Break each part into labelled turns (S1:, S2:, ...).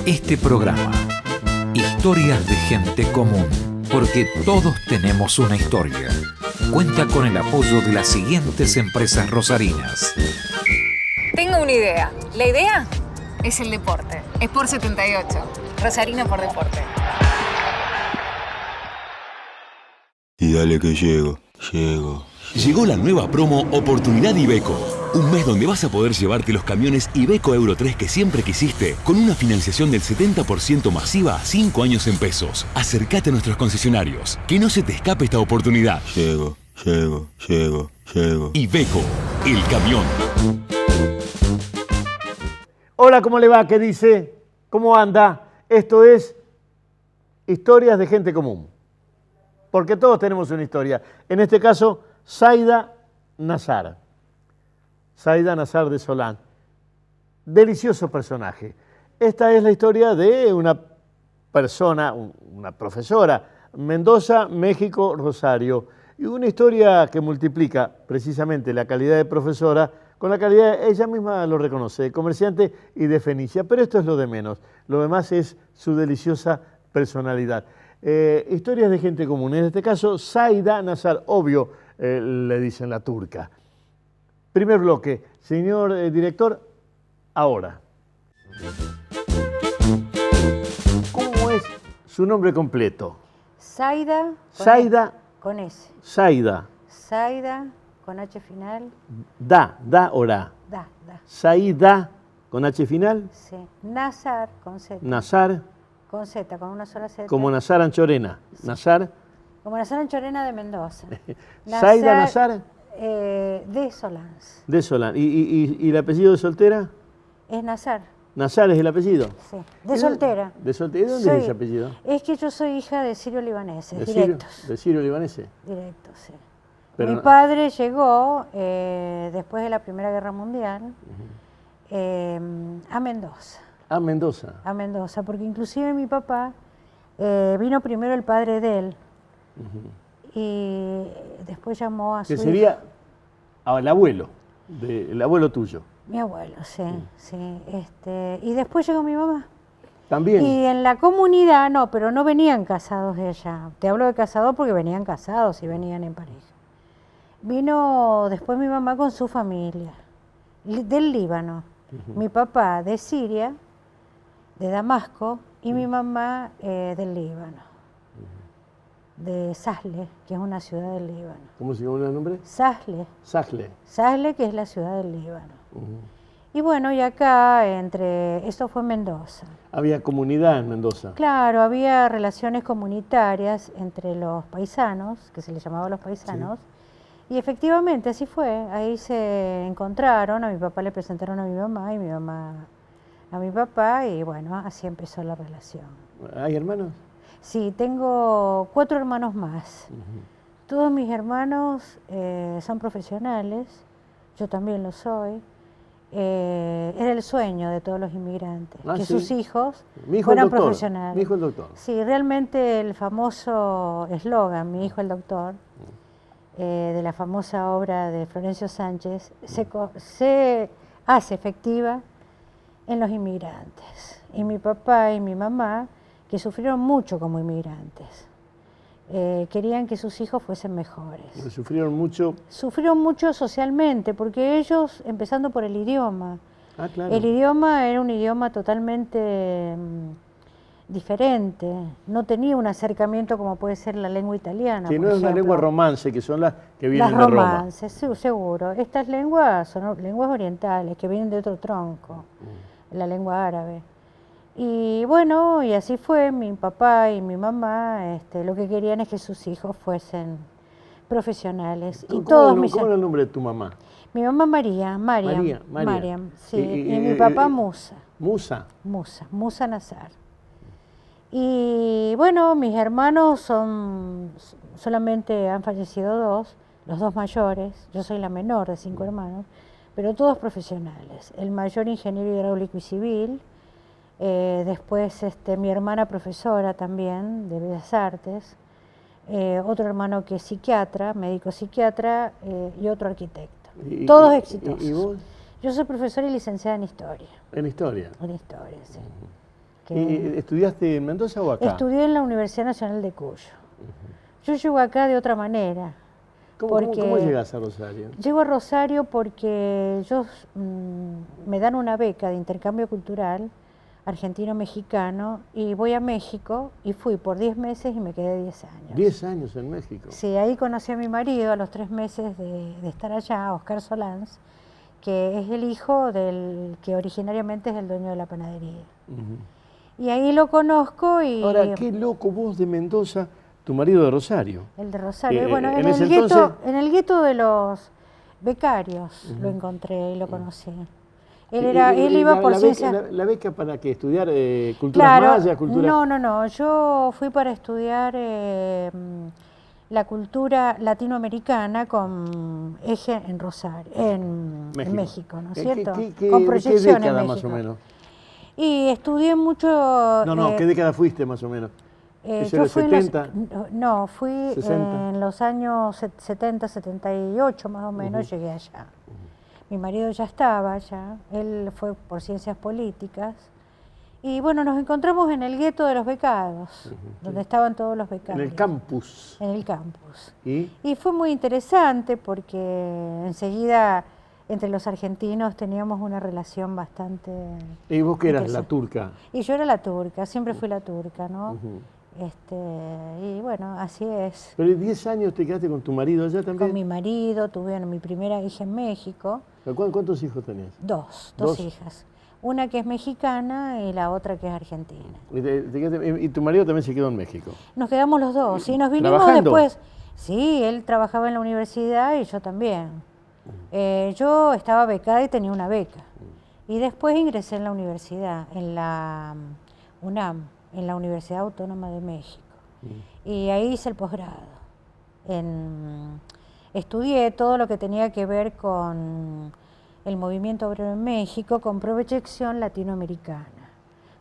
S1: Este programa, Historias de Gente Común, porque todos tenemos una historia, cuenta con el apoyo de las siguientes empresas rosarinas.
S2: Tengo una idea. La idea es el deporte. Sport 78. Rosarino por deporte.
S3: Y dale que llego.
S4: Llegó la nueva promo Oportunidad Iveco. Un mes donde vas a poder llevarte los camiones Iveco Euro 3 que siempre quisiste, con una financiación del 70% masiva a 5 años en pesos. Acércate a nuestros concesionarios. Que no se te escape esta oportunidad.
S3: Llego.
S4: Iveco, el camión.
S5: Hola, ¿cómo le va? ¿Qué dice? ¿Cómo anda? Esto es Historias de Gente Común. Porque todos tenemos una historia. En este caso, Zaida Nazar. Zaida Nazar de Solán. Delicioso personaje. Esta es la historia de una persona, una profesora, Mendoza, México, Rosario. Y una historia que multiplica precisamente la calidad de profesora con la calidad, ella misma lo reconoce, de comerciante y de fenicia. Pero esto es lo de menos. Lo demás es su deliciosa personalidad. Historias de gente común. En este caso, Zaida Nazar, obvio, le dicen la turca. Primer bloque. Señor director, ahora. ¿Cómo es su nombre completo?
S6: Zaida.
S5: Zaida.
S6: Con S.
S5: Zaida.
S6: Zaida con H final.
S5: Da o ra.
S6: Da.
S5: Zaida con H final.
S6: Sí. Nazar con Z.
S5: Nazar.
S6: Con Z, con una sola Z.
S5: Como Nazar Anchorena.
S6: Sí.
S5: Nazar.
S6: Como Nazar Anchorena de Mendoza.
S5: Zaida Nazar.
S6: De Solans.
S5: De Solán. ¿Y el apellido de soltera?
S6: Es Nazar.
S5: Nazar es el apellido.
S6: Sí. De soltera.
S5: ¿De soltera? ¿Y dónde es ese apellido?
S6: Es que yo soy hija de sirio-libaneses,
S5: directos. ¿De sirio-libaneses?
S6: Directos, sí.
S5: Pero
S6: mi padre llegó después de la Primera Guerra Mundial a Mendoza.
S5: A Mendoza.
S6: A Mendoza, porque inclusive mi papá vino primero el padre de él y después llamó a su
S5: que sería el abuelo tuyo.
S6: Mi abuelo, sí. Y después llegó mi mamá.
S5: También.
S6: Y en la comunidad, no, pero no venían casados de ella. Te hablo de casados porque venían casados y venían en pareja. Vino después mi mamá con su familia, del Líbano. Mi papá de Siria, de Damasco, y mi mamá del Líbano, de Sasle, que es una ciudad del Líbano.
S5: ¿Cómo se llama el nombre?
S6: Sasle. Sasle, que es la ciudad del Líbano. Y bueno, y acá, eso fue Mendoza.
S5: ¿Había comunidad en Mendoza? Claro,
S6: había relaciones comunitarias entre los paisanos, que se les llamaba los paisanos, y efectivamente así fue. Ahí se encontraron, a mi papá le presentaron a mi mamá y mi mamá a mi papá, y bueno, así empezó la relación.
S5: ¿Hay hermanos?
S6: Sí, tengo 4 hermanos más. Todos mis hermanos son profesionales, yo también lo soy. Era el sueño de todos los inmigrantes, que sus hijos fueran profesionales.
S5: Mi hijo el doctor.
S6: Sí, realmente el famoso eslogan, mi hijo el doctor, de la famosa obra de Florencio Sánchez, se hace efectiva en los inmigrantes. Y mi papá y mi mamá, que sufrieron mucho como inmigrantes, querían que sus hijos fuesen mejores.
S5: ¿Sufrieron mucho?
S6: Sufrieron mucho socialmente, porque ellos, empezando por el idioma,
S5: claro.
S6: El idioma era un idioma totalmente diferente, no tenía un acercamiento como puede ser la lengua italiana.
S5: Que no es una lengua romance, que son las que vienen de Roma.
S6: Las romances, sí, seguro. Estas lenguas son lenguas orientales, que vienen de otro tronco, la lengua árabe. Y bueno, y así fue, mi papá y mi mamá, lo que querían es que sus hijos fuesen profesionales.
S5: ¿Cómo era el nombre de tu mamá?
S6: Mi mamá Mariam, sí, y mi papá Musa. Musa Nazar. Y bueno, mis hermanos solamente han fallecido 2, los 2 mayores, yo soy la menor de 5 hermanos, pero todos profesionales. El mayor ingeniero hidráulico y civil, después mi hermana profesora también de Bellas Artes, otro hermano que es psiquiatra, médico psiquiatra, y otro arquitecto. Todos exitosos.
S5: ¿Y vos?
S6: Yo soy profesora y licenciada en Historia.
S5: ¿En Historia?
S6: En Historia, sí.
S5: ¿Estudiaste en Mendoza o acá?
S6: Estudié en la Universidad Nacional de Cuyo. Yo llego acá de otra manera.
S5: ¿Cómo llegas a Rosario?
S6: Llego a Rosario porque ellos me dan una beca de intercambio cultural argentino-mexicano y voy a México y fui por 10 meses y me quedé 10 años.
S5: 10 años en México.
S6: Sí, ahí conocí a mi marido a los 3 meses de estar allá, Oscar Solans, que es el hijo del que originariamente es el dueño de la panadería. Y ahí lo conozco y...
S5: Ahora, qué loco vos de Mendoza, tu marido de Rosario.
S6: El de Rosario. Bueno,
S5: en el
S6: gueto de los becarios lo encontré y lo conocí. Él iba por ciencias...
S5: ¿La beca para qué? ¿Estudiar cultura maya?
S6: No. Yo fui para estudiar la cultura latinoamericana con eje en Rosario, en México, ¿no es cierto? Con proyección
S5: ¿Qué década
S6: en México.
S5: más o menos?
S6: Y estudié mucho...
S5: ¿Qué década fuiste más o menos?
S6: Yo fui
S5: 70?
S6: Fui
S5: 60.
S6: en los años 70, 78 más o menos, llegué allá. Mi marido ya estaba allá, él fue por ciencias políticas. Y bueno, nos encontramos en el gueto de los becados, donde estaban todos los becarios.
S5: En el campus.
S6: En el campus.
S5: Y
S6: fue muy interesante porque enseguida entre los argentinos teníamos una relación bastante...
S5: ¿Y vos qué eras, la turca?
S6: Y yo era la turca, siempre fui la turca, ¿no? Y bueno, así es.
S5: ¿Pero 10 años te quedaste con tu marido allá también?
S6: Con mi marido, tuve mi primera hija en México.
S5: ¿Cuántos hijos tenías?
S6: Dos hijas. Una que es mexicana y la otra que es argentina.
S5: ¿Y tu marido también se quedó en México?
S6: Nos quedamos los dos, y nos vinimos
S5: ¿Trabajando?
S6: después. Sí, él trabajaba en la universidad y yo también. Yo estaba becada y tenía una beca. Y después ingresé en la universidad, en la UNAM, en la Universidad Autónoma de México. Y ahí hice el posgrado. Estudié todo lo que tenía que ver con el movimiento obrero en México, con proyección latinoamericana.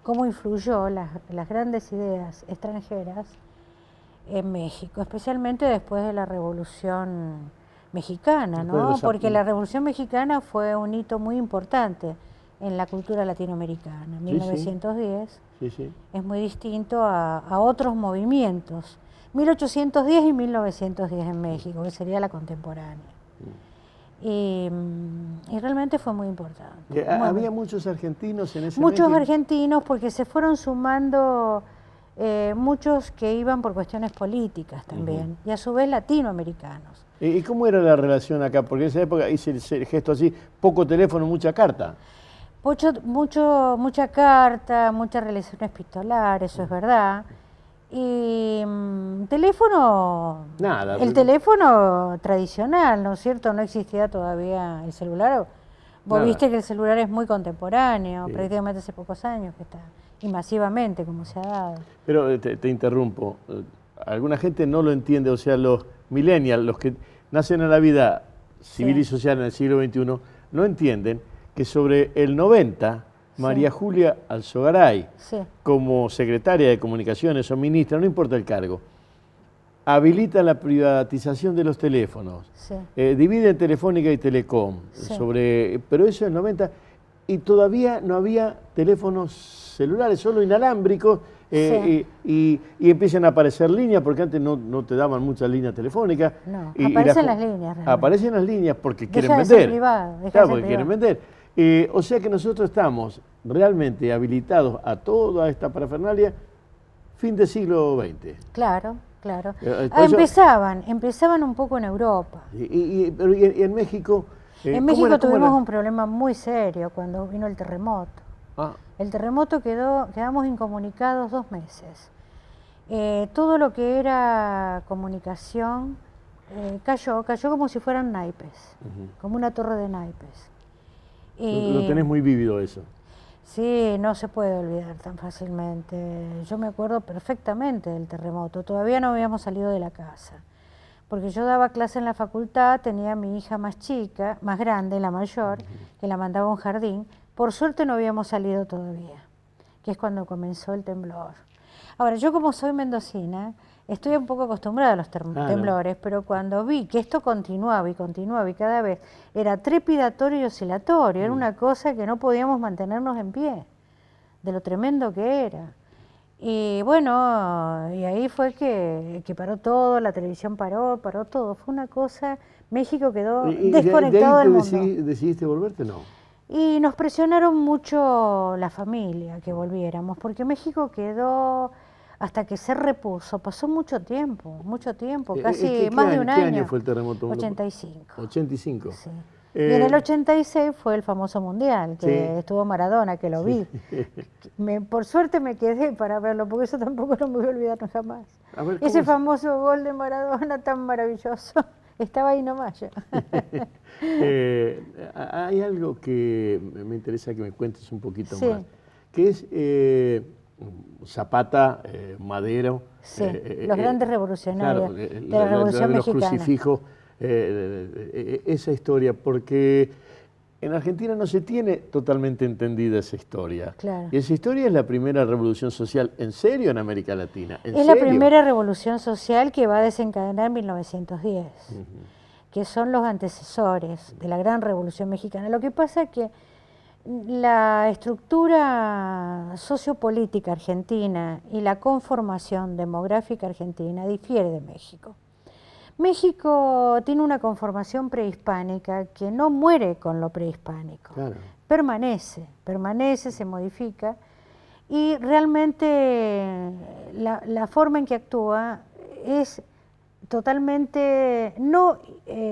S6: Cómo influyó las grandes ideas extranjeras en México, especialmente después de la Revolución Mexicana, ¿no? Porque la Revolución Mexicana fue un hito muy importante en la cultura latinoamericana. 1910 es muy distinto a otros movimientos. 1810 y 1910 en México, que sería la contemporánea. Y realmente fue muy importante.
S5: ¿Había muchos argentinos en ese
S6: Muchos
S5: México?
S6: argentinos, porque se fueron sumando muchos que iban por cuestiones políticas también, y a su vez latinoamericanos.
S5: ¿Y cómo era la relación acá? Porque en esa época hice el gesto así, poco teléfono, mucha carta.
S6: Mucha carta, muchas relaciones epistolares, eso es verdad. Y teléfono...
S5: Nada.
S6: El teléfono tradicional, ¿no es cierto? No existía todavía el celular. Vos viste que el celular es muy contemporáneo, prácticamente hace pocos años que está, y masivamente como se ha dado.
S5: Pero te interrumpo, alguna gente no lo entiende, o sea, los millennials, los que nacen en la vida civil y social en el siglo XXI, no entienden que sobre el 90, María Julia Alzogaray, como secretaria de Comunicaciones o ministra, no importa el cargo, habilita la privatización de los teléfonos, divide en Telefónica y Telecom, pero eso en el 90, y todavía no había teléfonos celulares, solo inalámbricos, y empiezan a aparecer líneas, porque antes no te daban muchas líneas telefónicas.
S6: No, aparecen las líneas. Realmente.
S5: Aparecen las líneas porque quieren
S6: Deja
S5: vender.
S6: De ser privado,
S5: claro, porque quieren vender. O sea que nosotros estamos realmente habilitados a toda esta parafernalia fin del siglo XX.
S6: Claro. Empezaban un poco en Europa.
S5: ¿Y en México?
S6: En México tuvimos un problema muy serio cuando vino el terremoto. El terremoto quedamos incomunicados 2 meses. Todo lo que era comunicación cayó como si fueran naipes, como una torre de naipes.
S5: Lo tenés muy vívido eso.
S6: Sí, no se puede olvidar tan fácilmente. Yo me acuerdo perfectamente del terremoto. Todavía no habíamos salido de la casa. Porque yo daba clase en la facultad, tenía a mi hija más chica, más grande, la mayor, que la mandaba a un jardín. Por suerte no habíamos salido todavía, que es cuando comenzó el temblor. Ahora, yo como soy mendocina, estoy un poco acostumbrada a los temblores, pero cuando vi que esto continuaba y cada vez era trepidatorio y oscilatorio, era una cosa que no podíamos mantenernos en pie. de lo tremendo que era. Y bueno, y ahí fue que paró todo, la televisión paró todo. Fue una cosa, México quedó desconectado del mundo.
S5: ¿Decidiste volverte? No.
S6: Y nos presionaron mucho la familia que volviéramos, porque México quedó, hasta que se repuso, pasó mucho tiempo, casi más de un año.
S5: ¿Qué año fue el terremoto?
S6: 85.
S5: 85.
S6: Sí. Y en el 86 fue el famoso Mundial, que estuvo Maradona, que lo vi. Por suerte me quedé para verlo, porque eso tampoco no me voy a olvidar jamás.
S5: A ver,
S6: Ese famoso gol de Maradona tan maravilloso, estaba ahí nomás yo.
S5: Hay algo que me interesa que me cuentes un poquito
S6: Sí.
S5: más, que es Zapata, Madero.
S6: Sí, los grandes revolucionarios de la Revolución
S5: los
S6: Mexicana.
S5: crucifijos, esa historia, porque en Argentina no se tiene totalmente entendida esa historia.
S6: Claro.
S5: Y esa historia es la primera revolución social, ¿en serio, en América Latina? ¿En
S6: Es la
S5: serio?
S6: primera revolución social que va a desencadenar en 1910, que son los antecesores de la gran Revolución Mexicana. Lo que pasa es que la estructura sociopolítica argentina y la conformación demográfica argentina difiere de México. México tiene una conformación prehispánica que no muere con lo prehispánico,
S5: Claro.
S6: permanece, se modifica, y realmente la forma en que actúa es totalmente, no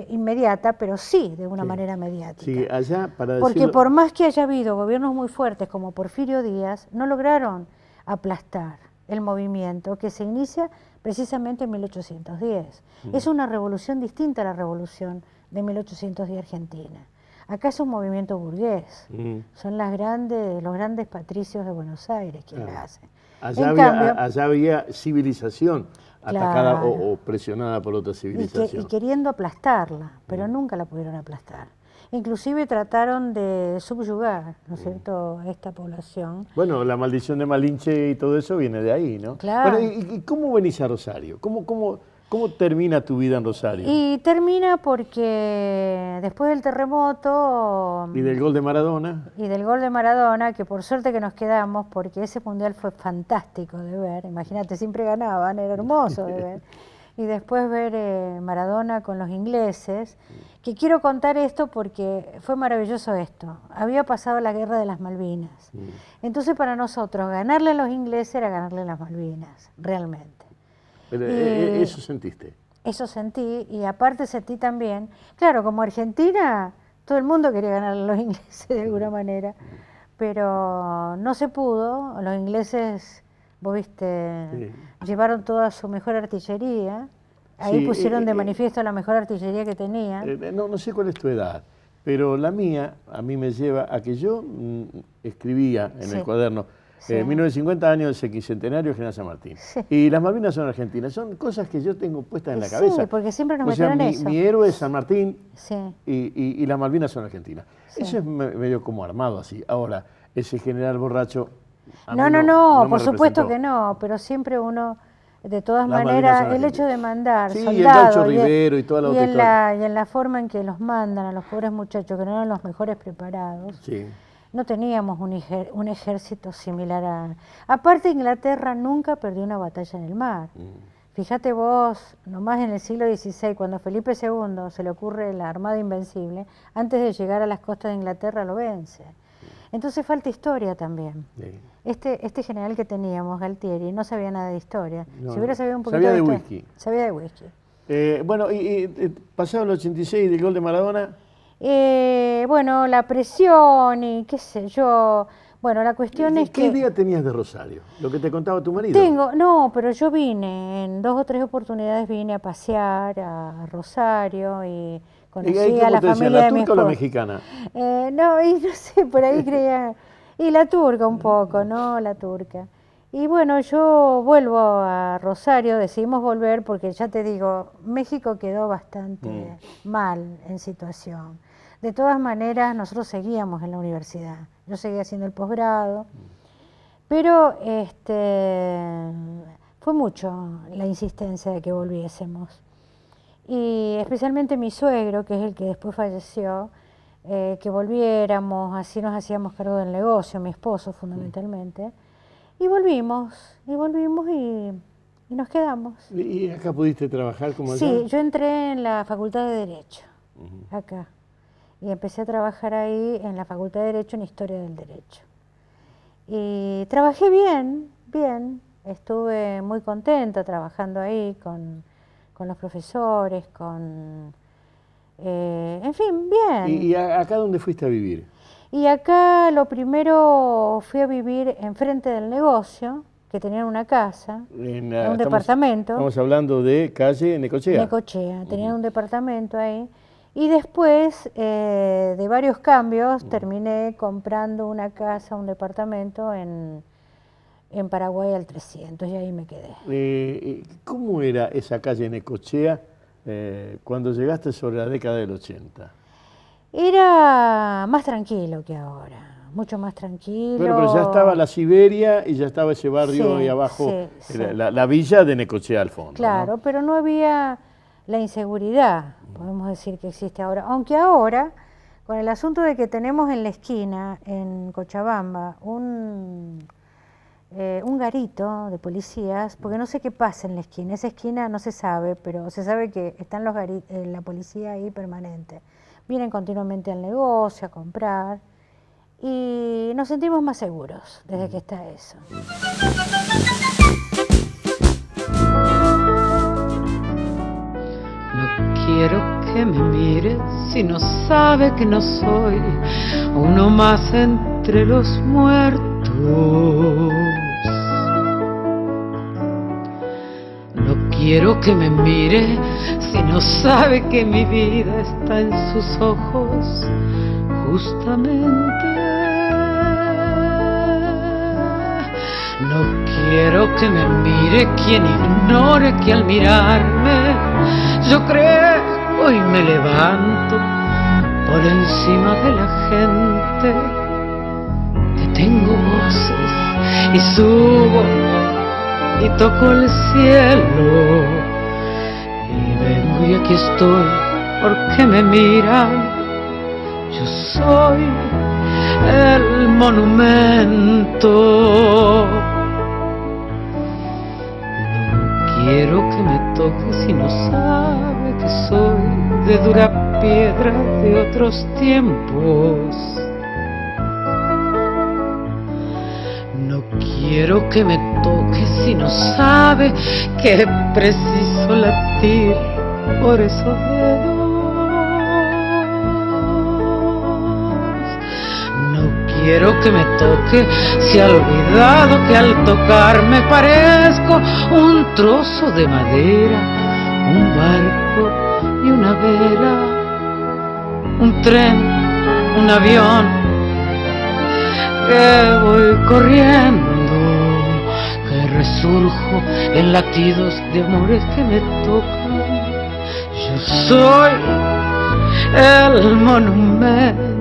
S6: inmediata, pero sí de una manera mediática.
S5: Sí, allá, para
S6: Porque
S5: decirlo,
S6: por más que haya habido gobiernos muy fuertes como Porfirio Díaz, no lograron aplastar el movimiento que se inicia precisamente en 1810. Es una revolución distinta a la revolución de 1810 argentina. Acá es un movimiento burgués, son los grandes patricios de Buenos Aires quienes la hacen.
S5: allá había civilización atacada
S6: Claro.
S5: o presionada por otra
S6: Y
S5: civilización.
S6: queriendo aplastarla, pero nunca la pudieron aplastar. Inclusive trataron de subyugar, ¿no es cierto?, a esta población.
S5: Bueno, la maldición de Malinche y todo eso viene de ahí, ¿no?
S6: Claro.
S5: Bueno, ¿y cómo venís a Rosario? ¿Cómo termina tu vida en Rosario?
S6: Y termina porque después del terremoto
S5: Y del gol de Maradona.
S6: y del gol de Maradona, que por suerte que nos quedamos, porque ese mundial fue fantástico de ver, imagínate, siempre ganaban, era hermoso de ver. Y después ver Maradona con los ingleses, que quiero contar esto porque fue maravilloso esto. Había pasado la guerra de las Malvinas. Entonces para nosotros ganarle a los ingleses era ganarle a las Malvinas, realmente.
S5: Pero, eso sentiste.
S6: Eso sentí, y aparte sentí también, claro, como Argentina, todo el mundo quería ganarle a los ingleses de alguna manera, pero no se pudo. Los ingleses, vos viste, llevaron toda su mejor artillería, ahí
S5: Sí,
S6: pusieron de manifiesto la mejor artillería que tenían.
S5: No sé cuál es tu edad, pero la mía a mí me lleva a que yo escribía en el cuaderno 1950 años del sesquicentenario de General San Martín. Y las Malvinas son argentinas. Son cosas que yo tengo puestas en la cabeza.
S6: Sí, porque siempre nos
S5: O sea,
S6: metieron eso.
S5: mi héroe es San Martín
S6: Sí.
S5: y las Malvinas son argentinas. Eso es medio como armado así. Ahora, ese general borracho... a mí
S6: No,
S5: me
S6: por supuesto
S5: representó.
S6: que no, pero siempre uno, de todas
S5: Las Malvinas
S6: maneras,
S5: son
S6: el hecho de
S5: argentinas.
S6: mandar
S5: Sí, y el
S6: soldados
S5: Gaucho Rivero y toda la otra historia.
S6: y en la forma en que los mandan a los pobres muchachos, que no eran los mejores preparados,
S5: Sí.
S6: no teníamos un ejército similar a... Aparte, Inglaterra nunca perdió una batalla en el mar. Fíjate vos, nomás en el siglo XVI, cuando a Felipe II se le ocurre la Armada Invencible, antes de llegar a las costas de Inglaterra lo vence. Entonces falta historia también.
S5: Sí.
S6: Este general que teníamos, Galtieri, no sabía nada de historia.
S5: No,
S6: Si hubiera sabido un poquito
S5: sabía de
S6: historia-
S5: whisky.
S6: Sabía de whisky.
S5: Bueno, pasado el 86 del gol de Maradona,
S6: Bueno, la presión y qué sé yo. Bueno, la cuestión es
S5: ¿qué
S6: que...
S5: idea tenías de Rosario? Lo que te contaba tu marido.
S6: No, pero yo vine, en 2 o 3 oportunidades vine a pasear a Rosario y
S5: ¿Y
S6: conocí
S5: ahí
S6: a
S5: cómo
S6: la
S5: te decían,
S6: familia
S5: la
S6: de mi
S5: turca o la
S6: esposo.
S5: mexicana?
S6: No, y no sé, por ahí creía. Y la turca un poco, ¿no? La turca. Y bueno, yo vuelvo a Rosario, decidimos volver porque ya te digo, México quedó bastante mal en situación. De todas maneras, nosotros seguíamos en la universidad. Yo seguía haciendo el posgrado, pero fue mucho la insistencia de que volviésemos. Y especialmente mi suegro, que es el que después falleció, que volviéramos, así nos hacíamos cargo del negocio, mi esposo fundamentalmente, y volvimos y nos quedamos.
S5: ¿Y acá pudiste trabajar como allá?
S6: Sí, yo entré en la Facultad de Derecho, acá, y empecé a trabajar ahí en la Facultad de Derecho en Historia del Derecho. Y trabajé bien, estuve muy contenta trabajando ahí con los profesores, en fin, bien.
S5: ¿Y acá dónde fuiste a vivir?
S6: Y acá lo primero fui a vivir enfrente del negocio, que tenían una casa, un departamento.
S5: Estamos hablando de calle Necochea.
S6: Necochea, tenían un departamento ahí. Y después de varios cambios terminé comprando una casa, un departamento en Paraguay al 300 y ahí me quedé.
S5: ¿Cómo era esa calle Necochea cuando llegaste sobre la década del 80?
S6: Era más tranquilo que ahora, mucho más tranquilo.
S5: Pero ya estaba la Siberia y ya estaba ese barrio ahí abajo,
S6: sí.
S5: La villa de Necochea al fondo.
S6: Claro,
S5: ¿no?
S6: pero no había la inseguridad, podemos decir que existe ahora. Aunque ahora, con el asunto de que tenemos en la esquina, en Cochabamba, un garito de policías, porque no sé qué pasa en la esquina. Esa esquina no se sabe, pero se sabe que están la policía ahí permanente. Vienen continuamente al negocio a comprar y nos sentimos más seguros desde que está eso.
S7: No quiero que me mire si no sabe que no soy uno más entre los muertos. No quiero que me mire si no sabe que mi vida está en sus ojos, justamente. No quiero que me mire quien ignore que al mirarme yo crezco y me levanto por encima de la gente, que tengo voces y subo y toco el cielo y vengo y aquí estoy porque me miran. Yo soy el monumento. No quiero que me toque si no sabe que soy de dura piedra de otros tiempos. No quiero que me toque si no sabe que preciso latir por esos dedos. No quiero que me toque si ha olvidado que al tocarme parezco un trozo de madera, un barco y una vela, un tren, un avión, que voy corriendo, que resurjo en latidos de amores que me tocan. Yo soy el monumento.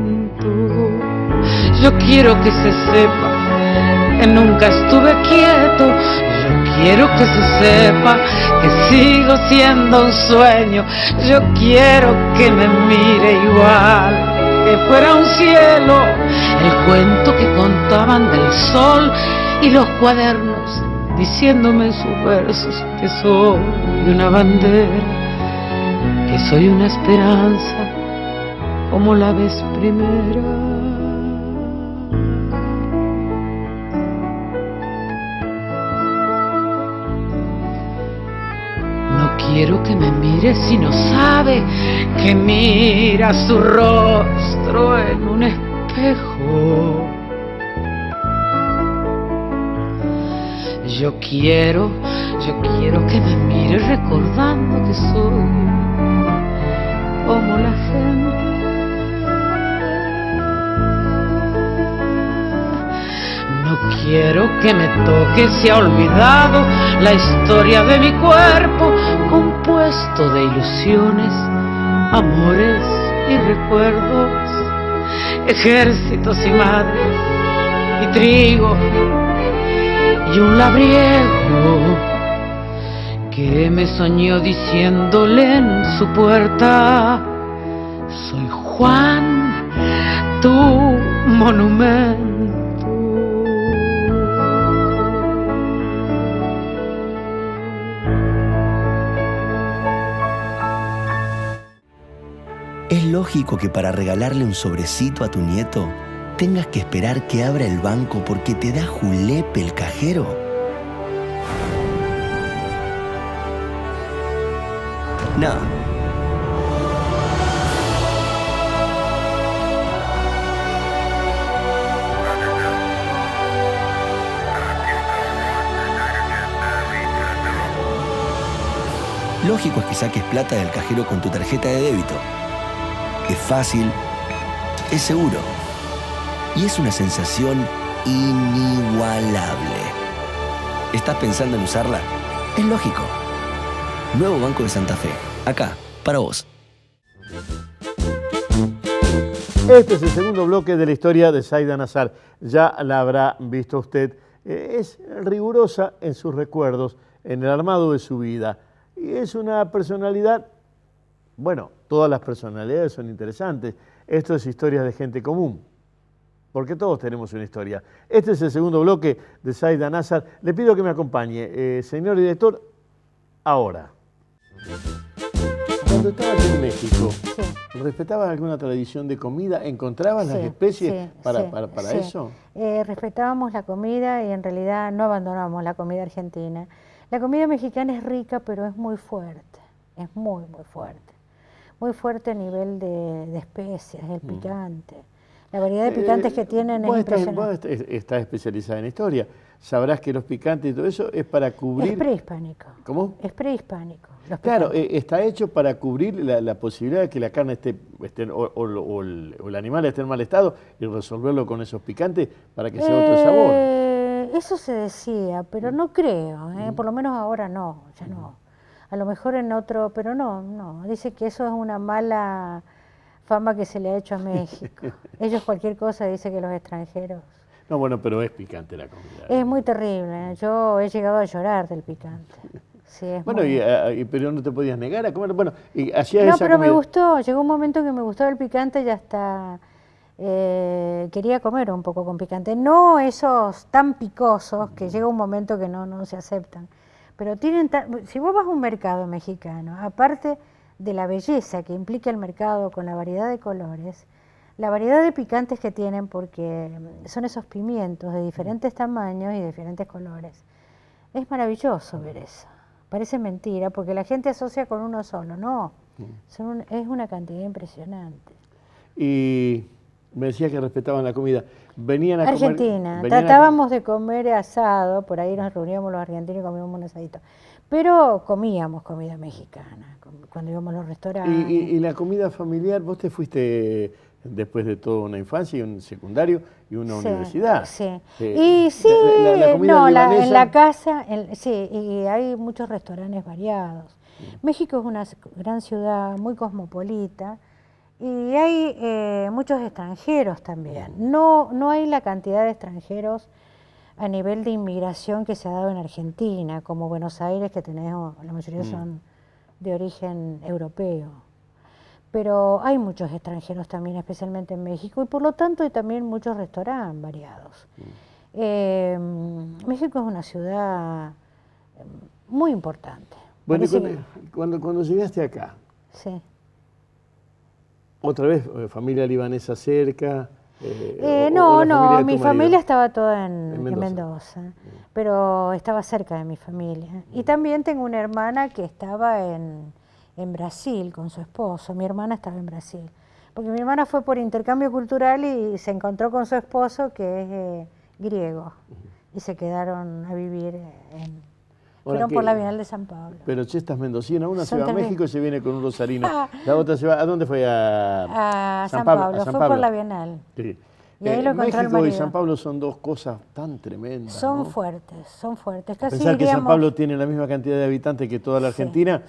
S7: Yo quiero que se sepa que nunca estuve quieto. Yo quiero que se sepa que sigo siendo un sueño. Yo quiero que me mire igual, que fuera un cielo, el cuento que contaban del sol y los cuadernos diciéndome en sus versos que soy una bandera, que soy una esperanza como la vez primera. Quiero que me mire si no sabe que mira su rostro en un espejo. Yo quiero que me mire recordando que soy como la gente. No quiero que me toque si ha olvidado la historia de mi cuerpo, compuesto de ilusiones, amores y recuerdos, ejércitos y madres y trigo y un labriego que me soñó diciéndole en su puerta: soy Juan tu monumento.
S8: Es lógico que para regalarle un sobrecito a tu nieto tengas que esperar que abra el banco porque te da julepe el cajero. No. Lógico es que saques plata del cajero con tu tarjeta de débito. Es fácil, es seguro y es una sensación inigualable. ¿Estás pensando en usarla? Es lógico. Nuevo Banco de Santa Fe. Acá, para vos.
S5: Este es el segundo bloque de la historia de Zaida Nazar. Ya la habrá visto usted. Es rigurosa en sus recuerdos, en el armado de su vida. Y es una personalidad, bueno, todas las personalidades son interesantes. Esto es Historias de Gente Común, porque todos tenemos una historia. Este es el segundo bloque de Zaida Nazar. Le pido que me acompañe, señor director, ahora. Cuando estabas en México, ¿respetabas alguna tradición de comida? ¿Encontrabas las especies para eso?
S6: Respetábamos la comida y en realidad no abandonamos la comida argentina. La comida mexicana es rica, pero es muy fuerte, es muy, muy fuerte. Muy fuerte a nivel de especias, el picante. La variedad de picantes que tienen es impresionante.
S5: Vos estás especializada en historia. Sabrás que los picantes y todo eso es para cubrir...
S6: Es prehispánico.
S5: ¿Cómo?
S6: Es prehispánico.
S5: Claro, está hecho para cubrir la posibilidad de que la carne esté o el animal esté en mal estado y resolverlo con esos picantes para que sea otro sabor.
S6: Eso se decía, pero no creo, por lo menos ahora no, ya no. A lo mejor en otro, pero no. Dice que eso es una mala fama que se le ha hecho a México. Ellos cualquier cosa dicen que los extranjeros.
S5: No, bueno, pero es picante la comida.
S6: Es muy terrible, yo he llegado a llorar del picante. Sí, es
S5: bueno,
S6: muy...
S5: pero no te podías negar a comer. Bueno, y hacías
S6: no,
S5: esa
S6: pero
S5: comida.
S6: me gustó, llegó un momento que me gustó el picante y hasta quería comer un poco con picante. No esos tan picosos que llega un momento que no se aceptan. Pero tienen si vos vas a un mercado mexicano, aparte de la belleza que implica el mercado con la variedad de colores, la variedad de picantes que tienen, porque son esos pimientos de diferentes tamaños y de diferentes colores. Es maravilloso ver eso. Parece mentira, porque la gente asocia con uno solo. No, es una cantidad impresionante.
S5: Y me decía que respetaban la comida. Venían a
S6: Argentina,
S5: comer,
S6: tratábamos de comer asado, por ahí nos reuníamos los argentinos y comíamos un asadito. Pero comíamos comida mexicana, cuando íbamos a los restaurantes.
S5: Y la comida familiar, vos te fuiste después de toda una infancia y un secundario y una universidad.
S6: Sí.
S5: Y
S6: sí,
S5: la comida libanesa.
S6: En la casa, sí, y hay muchos restaurantes variados. México es una gran ciudad muy cosmopolita y hay muchos extranjeros también. No hay la cantidad de extranjeros a nivel de inmigración que se ha dado en Argentina, como Buenos Aires, que tenemos, la mayoría son de origen europeo. Pero hay muchos extranjeros también, especialmente en México, y por lo tanto hay también muchos restaurantes variados. México es una ciudad muy importante.
S5: Bueno, cuando llegaste acá, otra vez familia libanesa cerca.
S6: Mi familia estaba toda en Mendoza, pero estaba cerca de mi familia. Y también tengo una hermana que estaba en Brasil con su esposo. Mi hermana estaba en Brasil, porque mi hermana fue por intercambio cultural y se encontró con su esposo, que es griego, y se quedaron a vivir fueron por la Bienal de San Pablo.
S5: Pero estás mendocina, una se va a México y se viene con un rosarino. La otra se va, ¿a dónde fue?
S6: A San Pablo. Fue por la Bienal.
S5: Sí.
S6: Y ahí lo encontró el
S5: México
S6: marido.
S5: Y San Pablo son dos cosas tan tremendas.
S6: Son fuertes. Casi
S5: pensar que
S6: diríamos,
S5: San Pablo tiene la misma cantidad de habitantes que toda la Argentina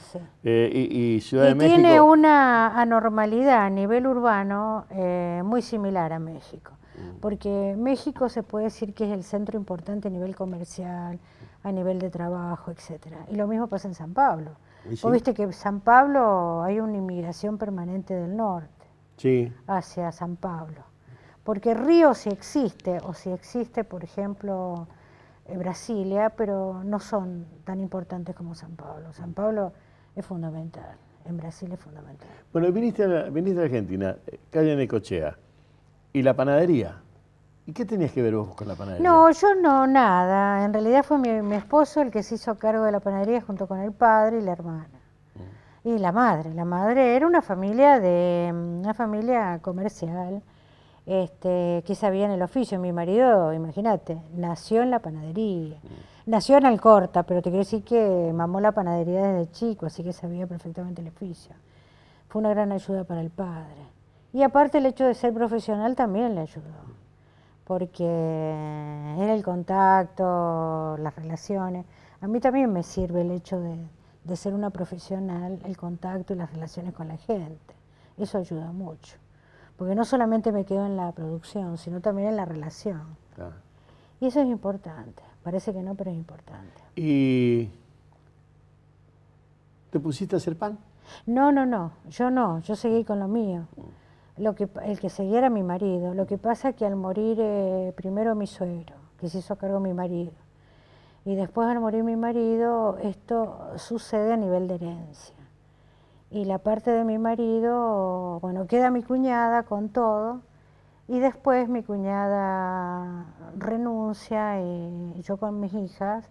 S5: y Ciudad de México.
S6: Tiene una anormalidad a nivel urbano muy similar a México. Porque México se puede decir que es el centro importante a nivel comercial, a nivel de trabajo, etcétera. Y lo mismo pasa en San Pablo. Vos viste que en San Pablo hay una inmigración permanente del norte hacia San Pablo. Porque Río sí existe, o sí existe, por ejemplo, Brasilia, pero no son tan importantes como San Pablo. San Pablo es fundamental, en Brasil es fundamental.
S5: Bueno, viniste a Argentina, calle Necochea, y la panadería. ¿Y qué tenías que ver vos con la panadería?
S6: No, yo no, nada. En realidad fue mi esposo el que se hizo cargo de la panadería junto con el padre y la hermana. Y la madre. La madre era una familia comercial, que sabía en el oficio. Mi marido, imagínate, nació en la panadería. Nació en Alcorta, pero te quiero decir que mamó la panadería desde chico, así que sabía perfectamente el oficio. Fue una gran ayuda para el padre. Y aparte el hecho de ser profesional también le ayudó, porque era el contacto, las relaciones. A mí también me sirve el hecho de ser una profesional, el contacto y las relaciones con la gente. Eso ayuda mucho, porque no solamente me quedo en la producción, sino también en la relación.
S5: Claro.
S6: Y eso es importante, parece que no, pero es importante.
S5: ¿Y te pusiste a hacer pan?
S6: No, yo seguí con lo mío. El que seguía era mi marido. Lo que pasa es que al morir primero mi suegro, que se hizo cargo de mi marido, y después al morir mi marido, esto sucede a nivel de herencia. Y la parte de mi marido, bueno, queda mi cuñada con todo, y después mi cuñada renuncia y yo con mis hijas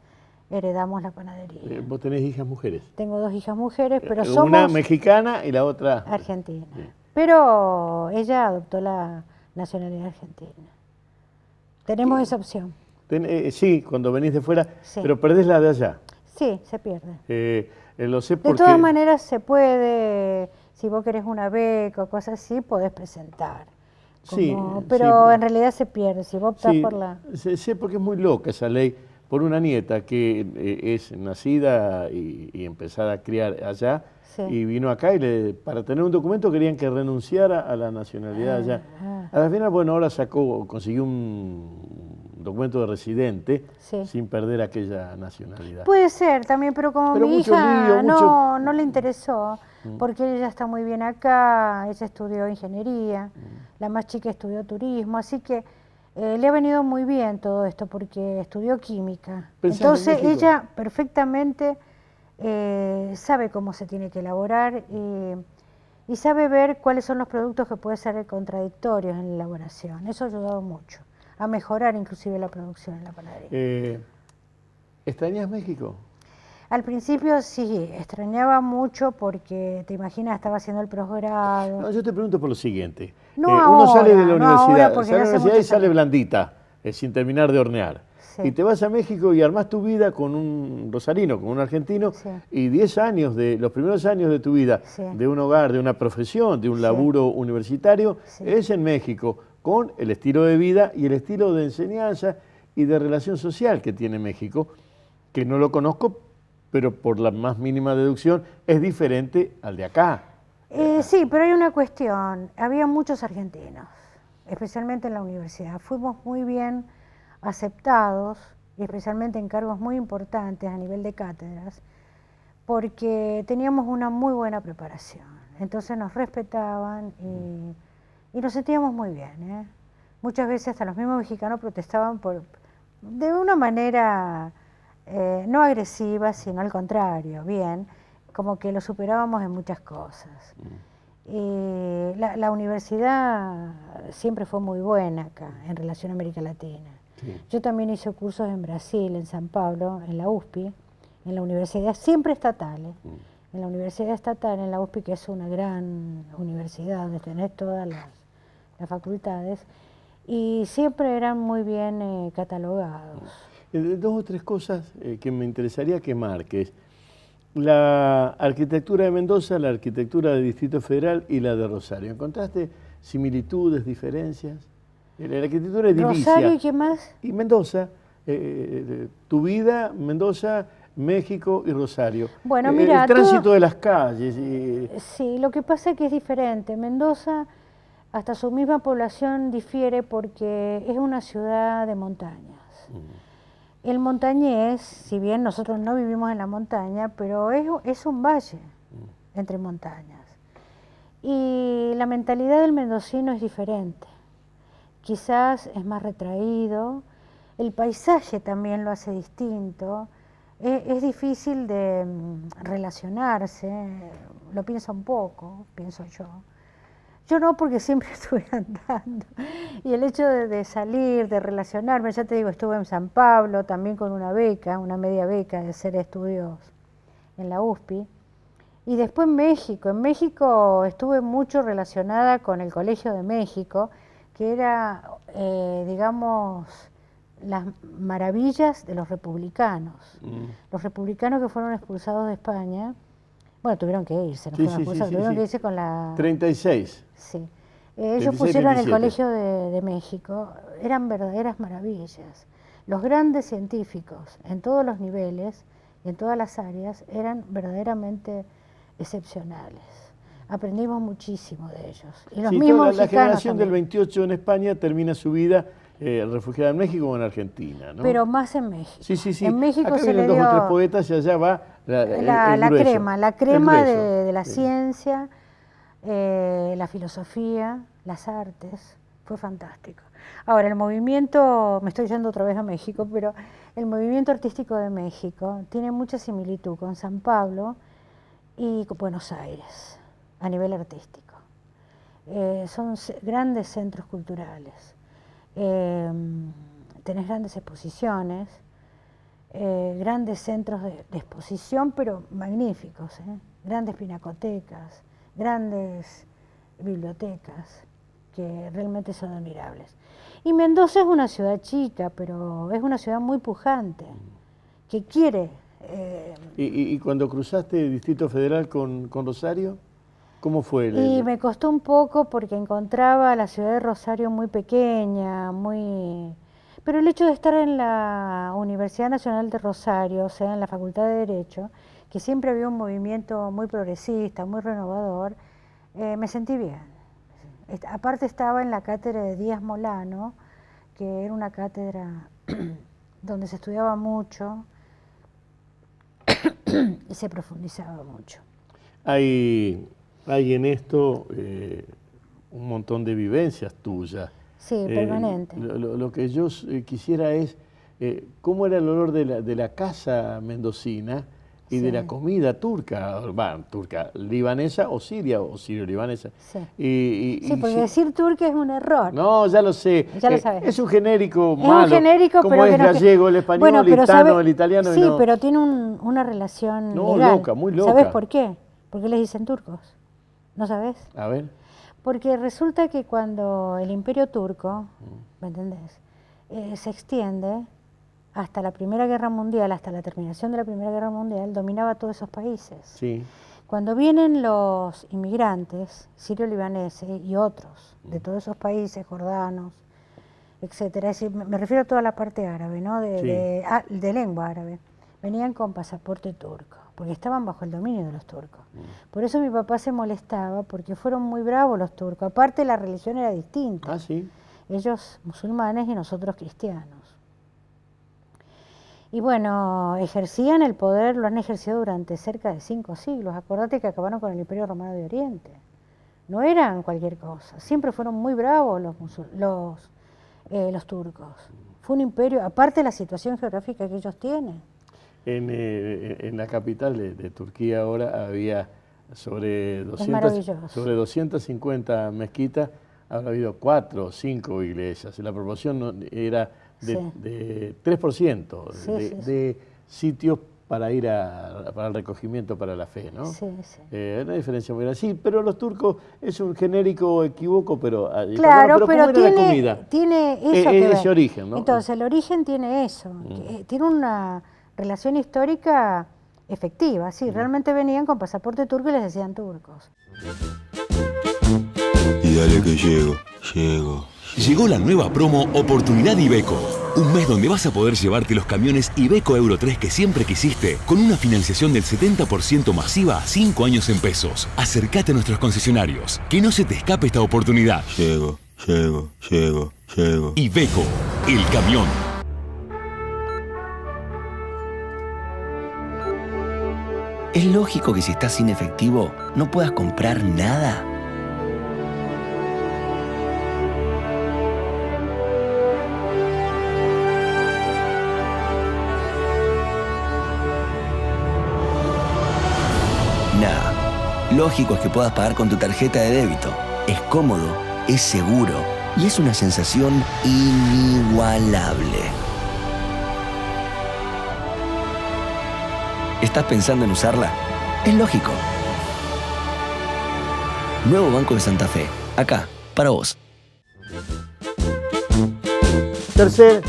S6: heredamos la panadería.
S5: ¿Vos tenés hijas mujeres?
S6: Tengo 2 hijas mujeres, pero somos...
S5: Una mexicana y la otra...
S6: Argentina.
S5: Sí.
S6: Pero ella adoptó la nacionalidad argentina. Tenemos esa opción.
S5: Sí, cuando venís de fuera,
S6: Sí.
S5: pero perdés la de allá.
S6: Sí, se pierde.
S5: Lo sé
S6: De
S5: porque...
S6: todas maneras se puede, si vos querés una beca o cosas así, podés presentar.
S5: Sí,
S6: pero
S5: sí.
S6: en realidad se pierde, si vos optás
S5: Sí,
S6: por la...
S5: sé porque es muy loca esa ley. Por una nieta que es nacida y empezada a criar allá,
S6: Sí.
S5: y vino acá y para tener un documento querían que renunciara a la nacionalidad allá. A la final, bueno, ahora consiguió un documento de residente
S6: Sí.
S5: sin perder aquella nacionalidad.
S6: Puede ser también, pero como
S5: Pero
S6: mi
S5: mucho
S6: hija
S5: lío,
S6: no le interesó, porque ella está muy bien acá, ella estudió ingeniería, la más chica estudió turismo, así que le ha venido muy bien todo esto, porque estudió química.
S5: ¿Pensás en
S6: Entonces
S5: México?
S6: ella perfectamente sabe cómo se tiene que elaborar y sabe ver cuáles son los productos que pueden ser contradictorios en la elaboración. Eso ha ayudado mucho a mejorar inclusive la producción en la panadería.
S5: ¿Extrañas México?
S6: Al principio sí, extrañaba mucho porque, te imaginas, estaba haciendo el posgrado.
S5: No, yo te pregunto por lo siguiente.
S6: No
S5: Uno
S6: ahora,
S5: sale de la
S6: no ahora,
S5: universidad,
S6: porque
S5: sale de
S6: ya
S5: la
S6: hace
S5: universidad y
S6: muchos
S5: sale
S6: años.
S5: blandita, sin terminar de hornear.
S6: Sí.
S5: Y te vas a México y armás tu vida con un rosarino, con un argentino,
S6: Sí.
S5: y 10 años, los primeros años de tu vida,
S6: Sí.
S5: de un hogar, de una profesión, de un
S6: Sí.
S5: laburo universitario,
S6: Sí.
S5: es en México, con el estilo de vida y el estilo de enseñanza y de relación social que tiene México, que no lo conozco, pero por la más mínima deducción es diferente al de acá.
S6: Sí, pero hay una cuestión. Había muchos argentinos, especialmente en la universidad. Fuimos muy bien aceptados, y especialmente en cargos muy importantes a nivel de cátedras, porque teníamos una muy buena preparación. Entonces nos respetaban y nos sentíamos muy bien, ¿eh? Muchas veces hasta los mismos mexicanos protestaban de una manera no agresiva, sino al contrario, bien, como que lo superábamos en muchas cosas. La universidad siempre fue muy buena acá, en relación a América Latina.
S5: Sí.
S6: Yo también hice cursos en Brasil, en San Pablo, en la USP, en la universidad, siempre estatales. En la Universidad Estatal, en la USP, que es una gran universidad donde tenés todas las facultades, y siempre eran muy bien catalogados.
S5: 2 o 3 cosas que me interesaría que marques. La arquitectura de Mendoza, la arquitectura del Distrito Federal y la de Rosario. ¿Encontraste similitudes, diferencias? La arquitectura edilicia.
S6: ¿Rosario y qué más?
S5: Y Mendoza, tu vida, Mendoza, México y Rosario.
S6: Bueno, mira,
S5: el tránsito de las calles.
S6: Sí, lo que pasa es que es diferente. Mendoza, hasta su misma población difiere porque es una ciudad de montañas. El montañés, si bien nosotros no vivimos en la montaña, pero es un valle entre montañas. Y la mentalidad del mendocino es diferente. quizás es más retraído, el paisaje también lo hace distinto, es difícil de relacionarse, lo piensa un poco, pienso yo. Yo no, porque siempre estuve andando. Y el hecho de salir, de relacionarme, ya te digo, estuve en San Pablo, también con una beca, una media beca de hacer estudios en la USPI. Y después México. En México estuve mucho relacionada con el Colegio de México, que era, digamos, las maravillas de los republicanos. Los republicanos que fueron expulsados de España, bueno, tuvieron que irse, no fueron expulsados, tuvieron que irse con la...
S5: 36.
S6: Sí. Ellos
S5: 36,
S6: pusieron
S5: 37.
S6: el Colegio de México, eran verdaderas maravillas. Los grandes científicos en todos los niveles y en todas las áreas eran verdaderamente excepcionales. Aprendimos muchísimo de ellos. Y los
S5: Sí,
S6: mismos
S5: la
S6: mexicanos
S5: generación
S6: también.
S5: del 28 en España termina su vida refugiada en México o en Argentina, ¿no?
S6: Pero más en México.
S5: Sí, sí, sí.
S6: En México
S5: Acá
S6: se
S5: vienen
S6: le
S5: dos o tres
S6: dio
S5: poetas y allá va el
S6: la
S5: grueso,
S6: crema
S5: el grueso.
S6: de la ciencia, la filosofía, las artes. Fue fantástico. Ahora, el movimiento, me estoy yendo otra vez a México, pero el movimiento artístico de México tiene mucha similitud con San Pablo y con Buenos Aires, a nivel artístico. Son grandes centros culturales. Tenés grandes exposiciones, grandes centros de exposición, pero magníficos, grandes pinacotecas, grandes bibliotecas, que realmente son admirables. Y Mendoza es una ciudad chica, pero es una ciudad muy pujante, que quiere...
S5: ¿Y cuando cruzaste el Distrito Federal con Rosario? ¿Cómo fue?
S6: Y me costó un poco porque encontraba la ciudad de Rosario muy pequeña, muy... Pero el hecho de estar en la Universidad Nacional de Rosario, o sea, en la Facultad de Derecho, que siempre había un movimiento muy progresista, muy renovador, me sentí bien. Aparte estaba en la cátedra de Díaz Molano, que era una cátedra donde se estudiaba mucho y se profundizaba mucho.
S5: Hay en esto un montón de vivencias tuyas.
S6: Sí, permanente.
S5: Lo que yo quisiera es, ¿cómo era el olor de la casa mendocina y de la comida turca, libanesa o siria o sirio-libanesa?
S6: Sí, porque decir turca es un error.
S5: No, ya lo sé.
S6: Ya lo sabes.
S5: Es un genérico
S6: Es
S5: malo.
S6: un genérico,
S5: como
S6: pero
S5: es
S6: que no
S5: gallego, el español, el gitano, el italiano.
S6: Sí,
S5: y no.
S6: pero tiene una relación
S5: No,
S6: legal.
S5: loca, muy loca.
S6: ¿Sabes por qué? ¿Por qué les dicen turcos? ¿No sabes?
S5: A ver.
S6: Porque resulta que cuando el Imperio Turco, ¿me entendés?, se extiende hasta la Primera Guerra Mundial, hasta la terminación de la Primera Guerra Mundial, dominaba todos esos países.
S5: Sí.
S6: Cuando vienen los inmigrantes, sirio-libaneses y otros, de todos esos países, jordanos, etcétera, es decir, me refiero a toda la parte árabe, ¿no?, de lengua árabe, venían con pasaporte turco, porque estaban bajo el dominio de los turcos. Por eso mi papá se molestaba, porque fueron muy bravos los turcos. Aparte, la religión era distinta.
S5: Ah, sí.
S6: Ellos musulmanes y nosotros cristianos. Y bueno, ejercían el poder, lo han ejercido durante cerca de 5 siglos. Acordate que acabaron con el Imperio Romano de Oriente. No eran cualquier cosa. Siempre fueron muy bravos los turcos. Fue un imperio, aparte de la situación geográfica que ellos tienen.
S5: En la capital de Turquía ahora había sobre 250 mezquitas, habrá habido 4 o 5 iglesias. La proporción era de 3% de sitios para ir para el recogimiento para la fe, ¿no?
S6: Sí, sí.
S5: Una diferencia muy grande. Sí, pero los turcos es un genérico equivoco, pero...
S6: Claro,
S5: pero ¿cómo era la comida?
S6: Tiene eso que ver.
S5: Ese origen, ¿no?
S6: Entonces, el origen tiene eso. Tiene una relación histórica efectiva, sí. Realmente venían con pasaporte turco y les decían turcos.
S3: Y dale que llego.
S4: Llegó la nueva promo Oportunidad Iveco. Un mes donde vas a poder llevarte los camiones Iveco Euro 3 que siempre quisiste, con una financiación del 70% masiva a 5 años en pesos. Acércate a nuestros concesionarios. Que no se te escape esta oportunidad.
S3: Llego.
S4: Iveco, el camión.
S8: ¿Es lógico que si estás sin efectivo no puedas comprar nada? lógico es que puedas pagar con tu tarjeta de débito. Es cómodo, es seguro y es una sensación inigualable. ¿Estás pensando en usarla? Es lógico. Nuevo Banco de Santa Fe. Acá, para vos.
S5: Tercer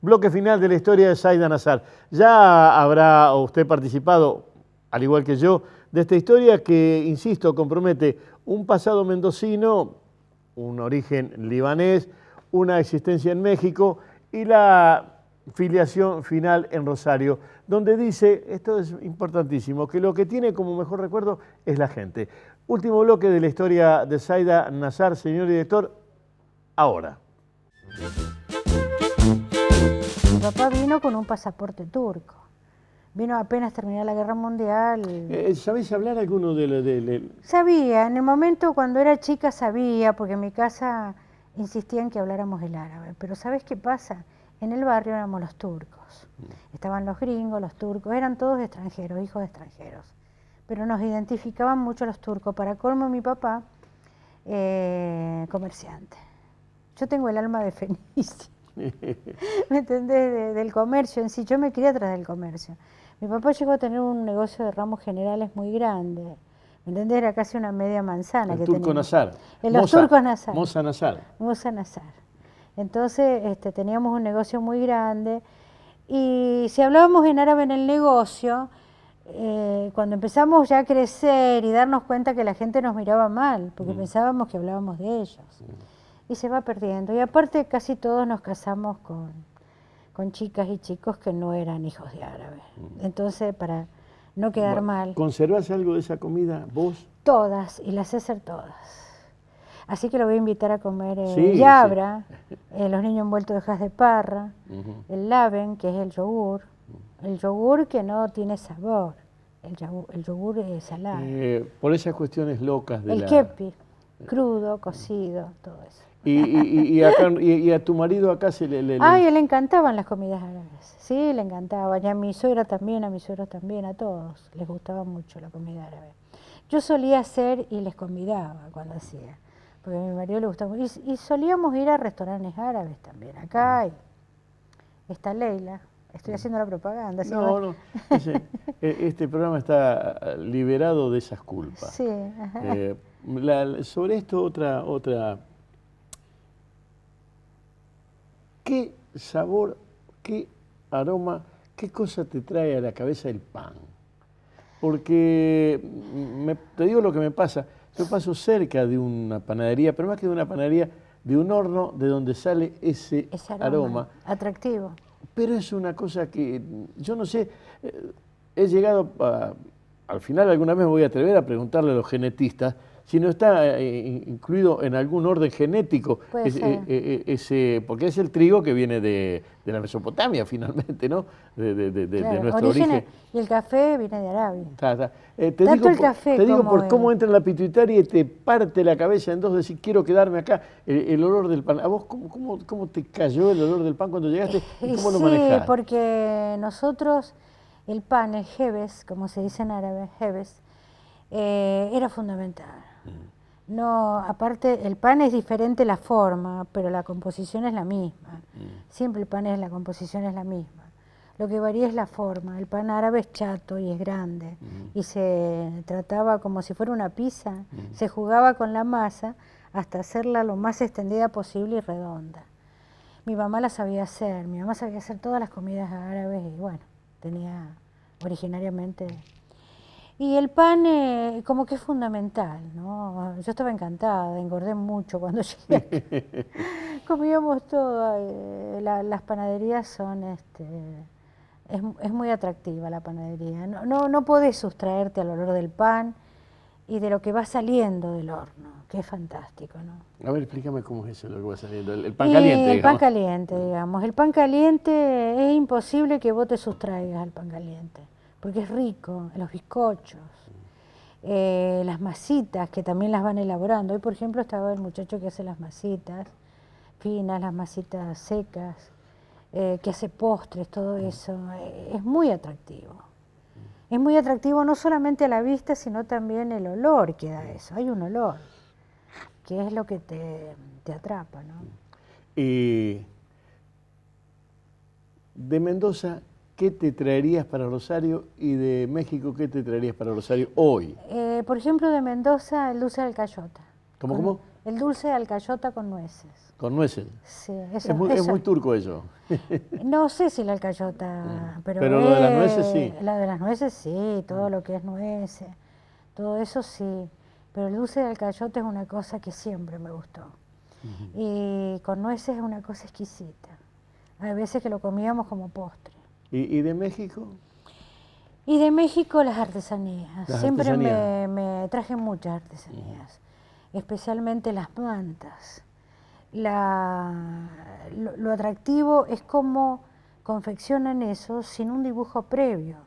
S5: bloque final de la historia de Zaida Nazar. Ya habrá usted participado, al igual que yo, de esta historia que, insisto, compromete un pasado mendocino, un origen libanés, una existencia en México y la filiación final en Rosario, donde dice, esto es importantísimo, que lo que tiene como mejor recuerdo es la gente. Último bloque de la historia de Zaida Nazar, señor director, ahora.
S6: Mi papá vino con un pasaporte turco. Vino apenas terminar la guerra mundial.
S5: ¿Sabés hablar alguno de...
S6: Sabía, en el momento cuando era chica sabía, porque en mi casa insistían que habláramos el árabe. Pero ¿sabés qué pasa? En el barrio éramos los turcos. Estaban los gringos, los turcos, eran todos extranjeros, hijos de extranjeros. Pero nos identificaban mucho los turcos. Para colmo, mi papá, comerciante. Yo tengo el alma de Fenicia. ¿Me entendés? Del comercio en sí. Yo me crié atrás del comercio. Mi papá llegó a tener un negocio de ramos generales muy grande. ¿Me entendés? Era casi una media manzana.
S5: El
S6: que
S5: turco
S6: teníamos.
S5: Nazar.
S6: Los turcos Nazar.
S5: Moza Nazar.
S6: Moza Nazar. Entonces teníamos un negocio muy grande y si hablábamos en árabe en el negocio, cuando empezamos ya a crecer y darnos cuenta que la gente nos miraba mal, porque pensábamos que hablábamos de ellos. Y se va perdiendo. Y aparte casi todos nos casamos con chicas y chicos que no eran hijos de árabes. Entonces, para no quedar mal.
S5: ¿Conservás algo de esa comida vos?
S6: Todas, y las sé hacer todas. Así que lo voy a invitar a comer yabra, los niños envueltos de hojas de parra, el laben, que es el yogur que no tiene sabor, el yogur es salado.
S5: Por esas cuestiones locas de
S6: el kepi, crudo, cocido, todo eso.
S5: Y a tu marido acá se le...
S6: Ay, le encantaban las comidas árabes, sí, le encantaban, y a mi suegra también, a mis suegros también, a todos les gustaba mucho la comida árabe. Yo solía hacer y les convidaba cuando hacía. Porque a mi marido le gustaba mucho. Y solíamos ir a restaurantes árabes también. Acá hay. Está Leila. Estoy haciendo la propaganda. ¿Sí?
S5: No. Este programa está liberado de esas culpas.
S6: Sí.
S5: Sobre esto, otra. ¿Qué sabor, qué aroma, qué cosa te trae a la cabeza el pan? Porque te digo lo que me pasa. Yo paso cerca de una panadería, pero más que de una panadería, de un horno de donde sale ese aroma.
S6: Atractivo.
S5: Pero es una cosa que, yo no sé, he llegado al final alguna vez me voy a atrever a preguntarle a los genetistas si no está incluido en algún orden genético, porque es el trigo que viene de la Mesopotamia finalmente, ¿no? De nuestro origen.
S6: Y el café viene de Arabia.
S5: Te digo por cómo entra en la pituitaria y te parte la cabeza en dos, decir, quiero quedarme acá. El olor del pan. ¿A vos cómo te cayó el olor del pan cuando llegaste y cómo lo manejás?
S6: Sí, porque nosotros, el pan, el jebes, como se dice en árabe, jebes, era fundamental. No, aparte, el pan es diferente la forma, pero la composición es la misma. Siempre el pan la composición es la misma. Lo que varía es la forma. El pan árabe es chato y es grande. Y se trataba como si fuera una pizza. Se jugaba con la masa hasta hacerla lo más extendida posible y redonda. Mi mamá la sabía hacer. Mi mamá sabía hacer todas las comidas árabes y bueno, tenía originariamente... Y el pan como que es fundamental, ¿no? Yo estaba encantada, engordé mucho cuando llegué. Comíamos todo. Las panaderías son, es muy atractiva la panadería. No podés sustraerte al olor del pan y de lo que va saliendo del horno, que es fantástico, ¿no?
S5: A ver, explícame cómo es eso lo que va saliendo. El pan caliente, digamos.
S6: El pan caliente, digamos. El pan caliente es imposible que vos te sustraigas al pan caliente. Porque es rico, los bizcochos, las masitas que también las van elaborando. Hoy, por ejemplo, estaba el muchacho que hace las masitas finas, las masitas secas, que hace postres, todo eso. Es muy atractivo. es muy atractivo no solamente a la vista, sino también el olor que da eso. Hay un olor, que es lo que te atrapa, ¿no?
S5: De Mendoza, ¿qué te traerías para Rosario? Y de México, ¿qué te traerías para Rosario hoy?
S6: Por ejemplo, de Mendoza, el dulce de alcayota.
S5: ¿Cómo?
S6: El dulce de alcayota con nueces.
S5: ¿Con nueces?
S6: Sí,
S5: Es muy turco eso.
S6: No sé si la alcayota, pero
S5: lo de las nueces sí.
S6: La de las nueces sí, todo lo que es nueces, todo eso sí. Pero el dulce de alcayota es una cosa que siempre me gustó. Y con nueces es una cosa exquisita. Hay veces que lo comíamos como postre.
S5: ¿Y de México?
S6: Y de México las artesanías. Siempre
S5: artesanías.
S6: me traje muchas artesanías, especialmente las mantas. Lo atractivo es cómo confeccionan eso sin un dibujo previo,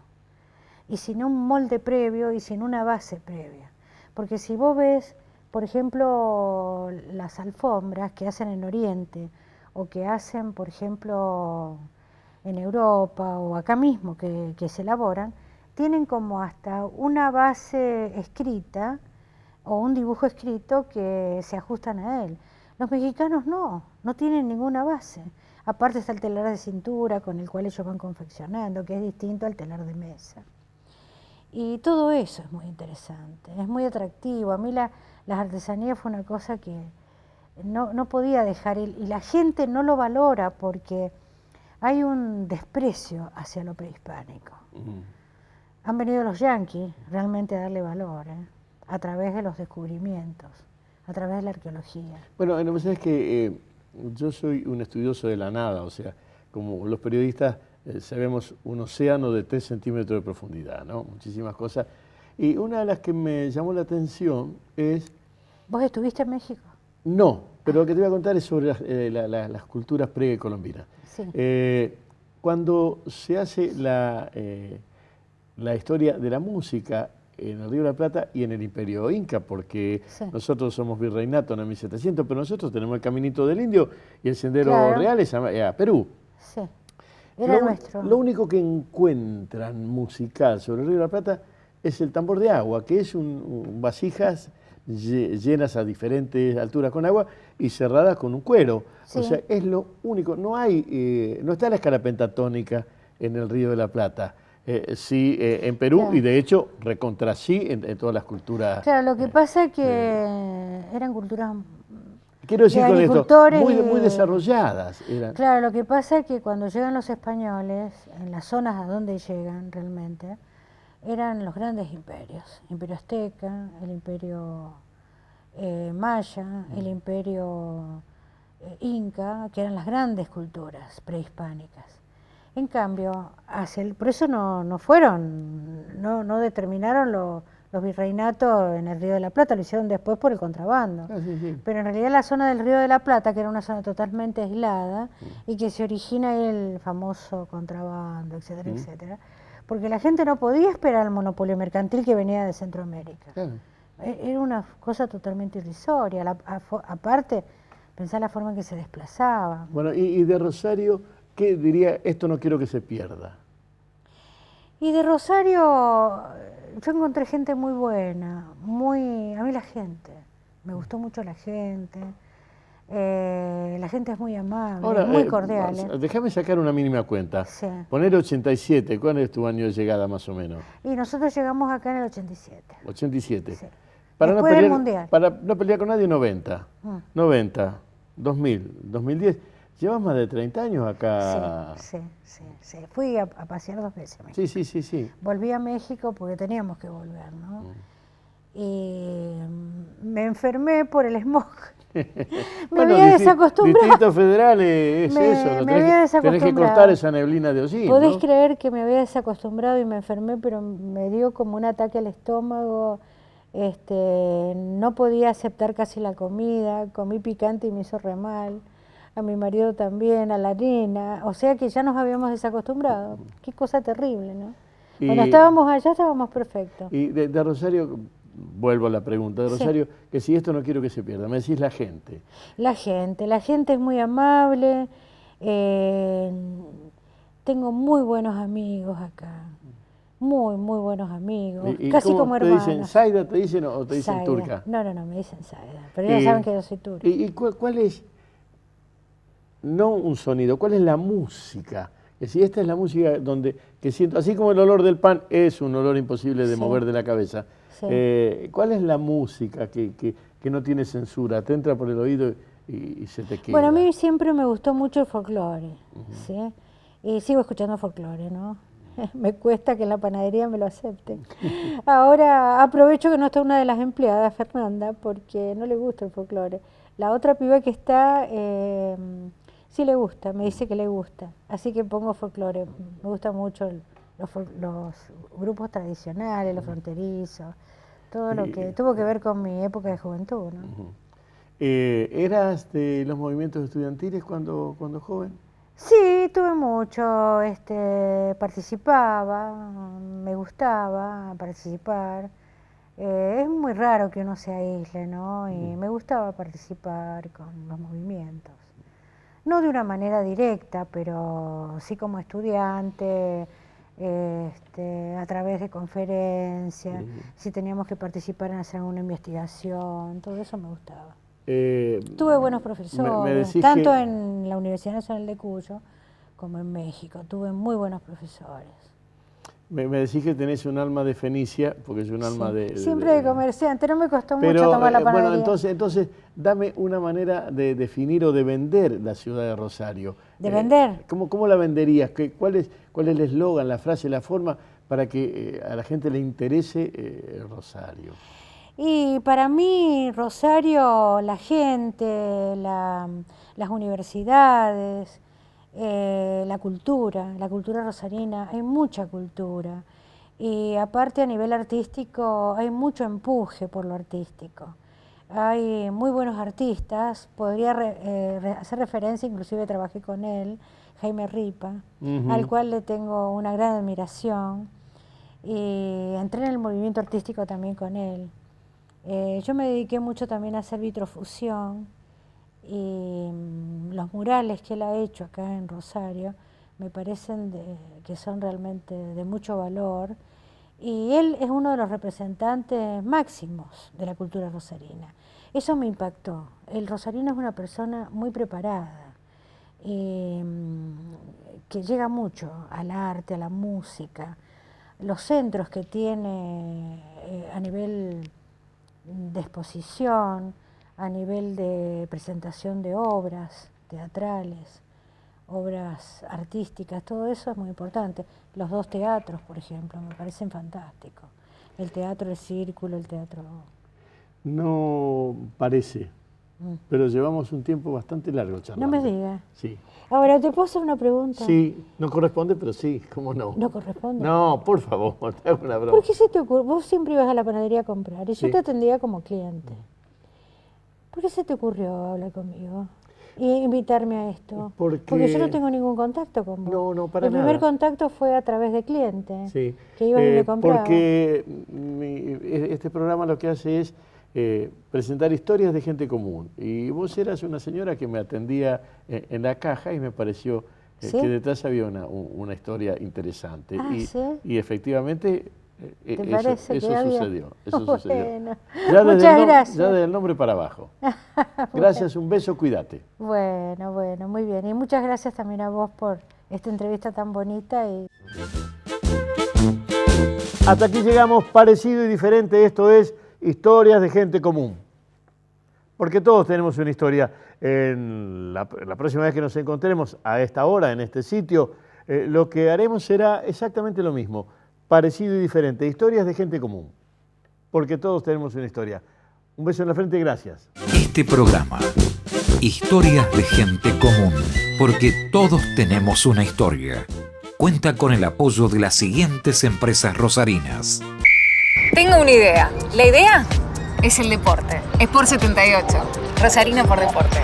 S6: y sin un molde previo, y sin una base previa. Porque si vos ves, por ejemplo, las alfombras que hacen en Oriente, o que hacen, por ejemplo, en Europa, o acá mismo que se elaboran, tienen como hasta una base escrita, o un dibujo escrito que se ajustan a él. Los mexicanos no tienen ninguna base. Aparte está el telar de cintura con el cual ellos van confeccionando, que es distinto al telar de mesa. Y todo eso es muy interesante, es muy atractivo. A mí las artesanías fue una cosa que no podía dejar, y la gente no lo valora porque hay un desprecio hacia lo prehispánico. Han venido los yanquis realmente a darle valor, a través de los descubrimientos, a través de la arqueología.
S5: Bueno, no sabes que yo soy un estudioso de la nada, o sea, como los periodistas sabemos un océano de 3 centímetros de profundidad, ¿no? Muchísimas cosas. Y una de las que me llamó la atención es...
S6: ¿Vos estuviste en México?
S5: No, pero lo que te voy a contar es sobre las culturas precolombinas.
S6: Sí.
S5: Cuando se hace la historia de la música en el Río de la Plata y en el Imperio Inca, porque nosotros somos virreinato en el 1700, pero nosotros tenemos el Caminito del Indio y el Sendero Real es a Perú.
S6: Sí, era nuestro.
S5: Lo único que encuentran musical sobre el Río de la Plata es el tambor de agua, que es vasijas llenas a diferentes alturas con agua y cerradas con un cuero. Sí. O sea, es lo único. No está la escala pentatónica en el Río de la Plata. Sí, en Perú, claro. Y de hecho, recontra sí en todas las culturas.
S6: Claro, lo que pasa es que eran culturas...
S5: Quiero decir con esto, muy desarrolladas.
S6: Claro, lo que pasa es que cuando llegan los españoles, en las zonas a donde llegan realmente, eran los grandes imperios. El imperio azteca, el imperio maya, el imperio inca, que eran las grandes culturas prehispánicas. En cambio, por eso no determinaron los virreinatos en el Río de la Plata, lo hicieron después por el contrabando. Sí. Pero en realidad la zona del Río de la Plata, que era una zona totalmente aislada, y que se origina ahí el famoso contrabando, etcétera, etcétera, porque la gente no podía esperar el monopolio mercantil que venía de Centroamérica. Claro. Era una cosa totalmente irrisoria. Aparte, pensar la forma en que se desplazaba.
S5: Bueno, y de Rosario, ¿qué diría? Esto no quiero que se pierda.
S6: Y de Rosario, yo encontré gente muy buena, a mí la gente, me gustó mucho la gente es muy amable, ahora, muy cordial.
S5: Déjame sacar una mínima cuenta.
S6: Sí.
S5: Poner 87, ¿cuál es tu año de llegada más o menos?
S6: Y nosotros llegamos acá en el 87.
S5: 87. Sí.
S6: Después del Mundial.
S5: Para no pelear con nadie, 90. 90, 2000, 2010. ¿Llevas más de 30 años acá?
S6: Sí. Fui a pasear 2 veces a México.
S5: Sí.
S6: Volví a México porque teníamos que volver, ¿no? Y me enfermé por el smog. Me había desacostumbrado.
S5: Distrito Federal es eso.
S6: Me había desacostumbrado.
S5: Tenés que cortar esa neblina de hollín.
S6: ¿Podés creer que me había desacostumbrado y me enfermé, pero me dio como un ataque al estómago? No podía aceptar casi la comida, comí picante y me hizo re mal. A mi marido también, a la arena, o sea que ya nos habíamos desacostumbrado. Qué cosa terrible, ¿no? Cuando estábamos allá estábamos perfectos.
S5: Y de Rosario, vuelvo a la pregunta, de Rosario, que si esto no quiero que se pierda, me decís la gente.
S6: La gente es muy amable, tengo muy buenos amigos acá, muy, muy buenos amigos,
S5: ¿Y
S6: casi
S5: cómo
S6: como
S5: te
S6: hermanos.
S5: dicen Zaida, te dicen o te dicen
S6: Zaida.
S5: turca?
S6: No, me dicen Zaida, pero ya saben que yo soy turca.
S5: ¿Y cuál es, no un sonido, cuál es la música? Que si esta es la música que siento, así como el olor del pan es un olor imposible de
S6: Sí.
S5: mover de la cabeza,
S6: Sí.
S5: ¿cuál es la música que no tiene censura? Te entra por el oído y se te queda.
S6: Bueno, a mí siempre me gustó mucho el folclore, ¿sí? Y sigo escuchando folclore, ¿no? Me cuesta que en la panadería me lo acepten. Ahora aprovecho que no está una de las empleadas, Fernanda, porque no le gusta el folclore. La otra piba que está, sí le gusta, me dice que le gusta. Así que pongo folclore. Me gusta mucho los grupos tradicionales, los fronterizos, todo lo que tuvo que ver con mi época de juventud, ¿no?
S5: ¿Eras de los movimientos estudiantiles cuando joven?
S6: Sí, tuve mucho, participaba, me gustaba participar. Es muy raro que uno se aísle, ¿no? Y me gustaba participar con los movimientos. No de una manera directa, pero sí como estudiante, a través de conferencias, si teníamos que participar en hacer una investigación, todo eso me gustaba. Tuve buenos profesores, tanto en la Universidad Nacional de Cuyo como en México. Tuve muy buenos profesores.
S5: Me decís que tenés un alma de Fenicia, porque es un alma de...
S6: Siempre de comerciante, no me costó mucho tomar la panadería.
S5: Bueno, entonces, dame una manera de definir o de vender la ciudad de Rosario.
S6: ¿De vender?
S5: ¿Cómo la venderías? ¿Cuál es el eslogan, la frase, la forma para que a la gente le interese Rosario?
S6: Y para mí, Rosario, la gente, las universidades, la cultura rosarina, hay mucha cultura. Y aparte a nivel artístico hay mucho empuje por lo artístico. Hay muy buenos artistas, podría hacer referencia, inclusive trabajé con él, Jaime Ripa, al cual le tengo una gran admiración. Y entré en el movimiento artístico también con él. Yo me dediqué mucho también a hacer vitrofusión y los murales que él ha hecho acá en Rosario me parecen que son realmente de mucho valor y él es uno de los representantes máximos de la cultura rosarina. Eso me impactó. El rosarino es una persona muy preparada, que llega mucho al arte, a la música, los centros que tiene a nivel de exposición, a nivel de presentación de obras teatrales, obras artísticas, todo eso es muy importante. Los dos teatros, por ejemplo, me parecen fantásticos. El Teatro El Círculo, el teatro...
S5: No parece, pero llevamos un tiempo bastante largo charlando.
S6: No me digas.
S5: Sí.
S6: Ahora, ¿te puedo hacer una pregunta?
S5: Sí, no corresponde, pero sí, ¿cómo no?
S6: ¿No corresponde?
S5: No, por favor, te hago una broma.
S6: ¿Por qué se te ocurre? Vos siempre ibas a la panadería a comprar y yo te atendía como cliente. ¿Por qué se te ocurrió hablar conmigo y invitarme a esto? Porque yo no tengo ningún contacto con vos.
S5: No, para nada.
S6: El primer contacto fue a través de clientes,
S5: sí.
S6: que iban y me compraban.
S5: Porque este programa lo que hace es presentar historias de gente común. Y vos eras una señora que me atendía en la caja y me pareció
S6: ¿Sí?
S5: que detrás había una historia interesante. Y efectivamente eso sucedió.
S6: Bueno.
S5: Muchas
S6: gracias.
S5: Ya desde el nombre para abajo. Gracias, un beso, cuídate.
S6: Bueno, muy bien. Y muchas gracias también a vos por esta entrevista tan bonita.
S5: Hasta aquí llegamos, parecido y diferente. Esto es Historias de Gente Común. Porque todos tenemos una historia. En la próxima vez que nos encontremos a esta hora, en este sitio, lo que haremos será exactamente lo mismo. Parecido y diferente. Historias de gente común. Porque todos tenemos una historia. Un beso en la frente y gracias.
S1: Este programa, Historias de Gente Común. Porque todos tenemos una historia. Cuenta con el apoyo de las siguientes empresas rosarinas.
S2: Tengo una idea. La idea es el deporte. Sport 78. Rosarino por deporte.